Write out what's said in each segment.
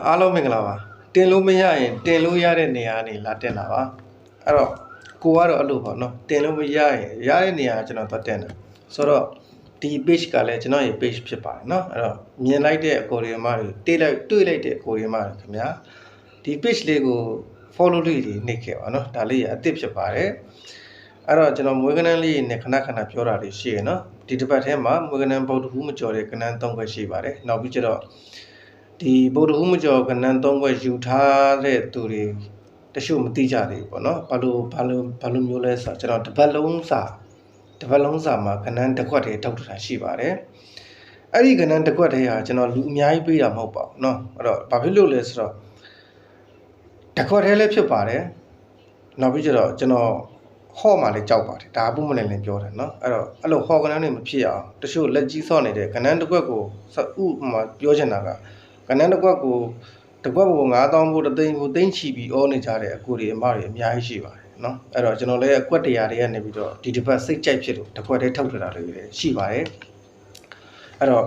အားလုံးမင်္ဂလာပါတင်လို့မရရင်တင်လို့ရတဲ့နေရာနေလာတင်တာပါအဲ့တော့ကိုကတော့အဲ့လိုပေါ့နော်တင်လို့မရရင်ရတဲ့နေရာကျွန်တော်သွားတင်တယ်ဆိုတော့ဒီ page ကလည်းကျွန်တော်ရဲ့ page ဖြစ်ပါတယ်เนาะအဲ့တော့မြင်လိုက်တဲ့အကိုရီမတွေတွေ့လိုက်တဲ့အကိုရီမတွေခင်ဗျာဒီ page လေးကို follow လေးတွေနှိပ်ခဲ့ပါเนาะဒါလေးအသစ်ဖြစ်ပါတယ်အဲ့တော့ကျွန်တော်မွေးကနန်းလေးနဲ့ခဏပြောတာလေးရှိရเนาะဒီတစ်ပတ်ထဲမှာမွေးကနန်းဗုဒ္ဓဟူးမကျော်တဲ့ကနန်း၃ခွက်ရှိပါတယ်နောက်ပြီးကျတော့ဒီဗုဒ္ဓဟူးမကျော်ကနန်း၃ခွက်ယူထားတဲ့သူတွေတချို့မသိကြသေးဘူးပေါ့နော်ဘာလို့မျိုးလဲဆိုတော့ကျွန်တော်တစ်ပတ်လုံးစာမှာကနန်းတစ်ခွက်တည်းထုတ်ထားရှိပါတယ်အဲ့ဒီကနန်းတစ်ခွက်တည်းဟာကျွန်တော်လူအများကြီးပေးတာမဟုတ်ပါဘူးเนาะအဲ့တော့ဘာဖြစ်လို့လဲဆိုတော့တစ်ခွက်တည်းလည်းဖြစ်ပါတယ်နောက်ပြီးကျတော့ကျွန်တော်ဟော့မှလည်းကြောက်ပါတယ်ဒါအပုမနဲ့လည်းပြောတယ်เนาะအဲ့တော့အဲ့လိုဟော့ကနန်းတွေမဖြစ်အောင်တချို့လက်ကြီးဆော့နေတဲ့ကနန်းတစ်ခွက်ကိုဥမှာပြောချင်တာကကနန်းတစ်ခွက်ကို9000ဖို့သိန်းချီပြီးအောနေကြတဲ့အကူတွေအမတွေအများကြီးရှိပါတယ်เนาะအဲ့တော့ကျွန်တော်လည်းအကွက်တရားတွေကနေပြီးတော့ဒီတစ်ပတ်စိတ်ကြိုက်ဖြစ်လို့တစ်ခွက်တည်းထုတ်ထတာလေးတွေရှိပါတယ်အဲ့တော့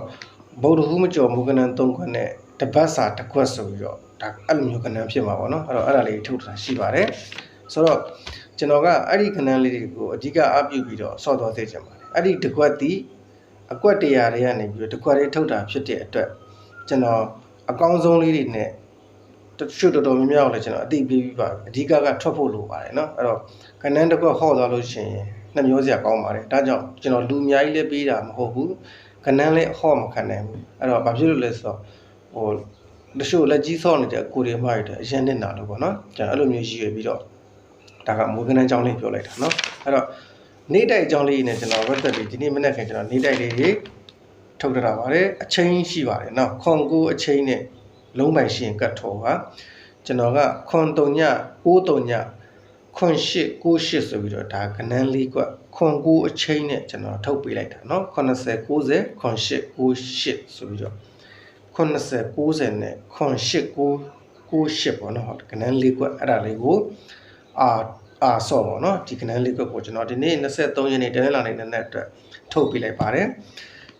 ဗုဒ္ဓဟူးမကျော်မူကနန်း3ခွက်နဲ့တစ်ပတ်စာတစ်ခွက်ဆိုပြီးတော့ဒါအဲ့လိုမျိုးကနန်းဖြစ်မှာပေါ့เนาะအဲ့တော့အဲ့ဒါလေးထုတ်ထတာရှိပါတယ်ဆိုတော့ကျွန်တော်ကအဲ့ဒီကနန်းလေးတွေကိုအဓိကအပြုပြီးတော့ဆော့တော်သေးချင်ပါတယ်အဲ့ဒီတစ်ခွက်တီအကွက်တရားတွေကနေပြီးတော့တစ်ခွက်တည်းထုတ်တာဖြစ်တဲ့အတွက်ကျွန်တော်အကောင်းဆုံးလေးတွေနဲ့တချို့တော်များများကိုလည်းကျွန်တော်အသိပေးပြီးပါအဓိကထွက်ဖို့လိုပါတယ်เนาะအဲ့တော့ကနန်းတစ်ခွက်ဟော့သွားလို့ရှိရင်နှစ်မျိုးစရာကောင်းပါတယ်ဒါကြောင့်ကျွန်တော်လူအများကြီးလည်းပေးတာမဟုတ်ဘူးကနန်းလည်းဟော့မခံနိုင်ဘူးအဲ့တော့ဘာဖြစ်လို့လဲဆိုတော့ဟိုတချို့လက်ကြီးဆော့နေတဲ့အကိုတွေမှားရတယ်အရင်နဲ့နာလို့ပေါ့เนาะကျွန်တော်အဲ့လိုမျိုးရည်ရွယ်ပြီးတော့ဒါကမွေးကနန်းကြောင်းလေးပြောလိုက်တာเนาะအဲ့တော့နေ့တိုက်ကြောင်းလေးနဲ့ကျွန်တော်ရက်သက်ပြီးဒီနေ့မနေ့ကကျွန်တော်နေ့တိုက်လေးတွေထုတ်ထတာပါတယ်အချိန်ရှိပါတယ်เนาะခွန်ကိုအချိန်နဲ့လုံးပိုင်ရှင်ကတ်ထော်ပါကျွန်တော်ကခွန်3ည9 3ညခွန်8 98ဆိုပြီးတော့ဒါကနန်းလေးကွခွန်9အချိန်နဲ့ကျွန်တော်ထုတ်ပေးလိုက်တာเนาะ80 90ခွန်8 98ဆိုပြီးတော့80 90နဲ့ခွန်8 98ပေါ့เนาะကနန်းလေးကွအဲ့ဒါလေးကိုဆော့ပေါ့เนาะဒီကနန်းလေးကွကိုကျွန်တော်ဒီနေ့23ရက်နေ့တနင်္လာနေ့နေ့အတွက်ထုတ်ပေးလိုက်ပါတယ်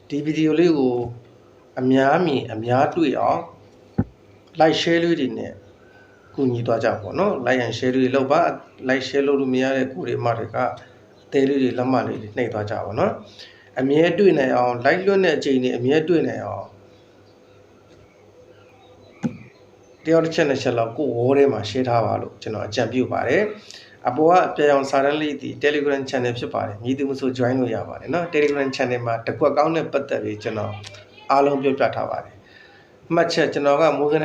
ဒီဗီဒီယိုလေးကိုအများမြင်အများတွေ့အောင် like share လေးတွေနဲ့ကူညီသွားကြပါတော့ like and share လေးလောက်ပါ like share လုပ်လို့မရတဲ့ကိုတွေမှတွေကအသေးလေးတွေလက်မလေးတွေနှိပ်သွားကြပါတော့အမြဲတွေ့နိုင်အောင် like လွတ်တဲ့အချိန်တွေအမြဲတွေ့နိုင်အောင်တယောက်တစ်ချက်နဲ့ချက်လောက်ကိုဝေါ်ထဲမှာ share ထားပါလို့ကျွန်တော်အကြံပြုပါတယ်အပေါ်ကအပြောင်စာတန်းလေးဒီ Telegram channel ဖြစ်ပါတယ်မြည်သူမဆို join လို့ရပါတယ်เนาะ Telegram channel မှာတစ်ခွက်ကောင်းတဲ့ပတ်သက်ပြီးကျွန်တော်အားလုံးပြောပြထားပါတယ်မှတ်ချက်ကျွန်တော်ကမိုးကန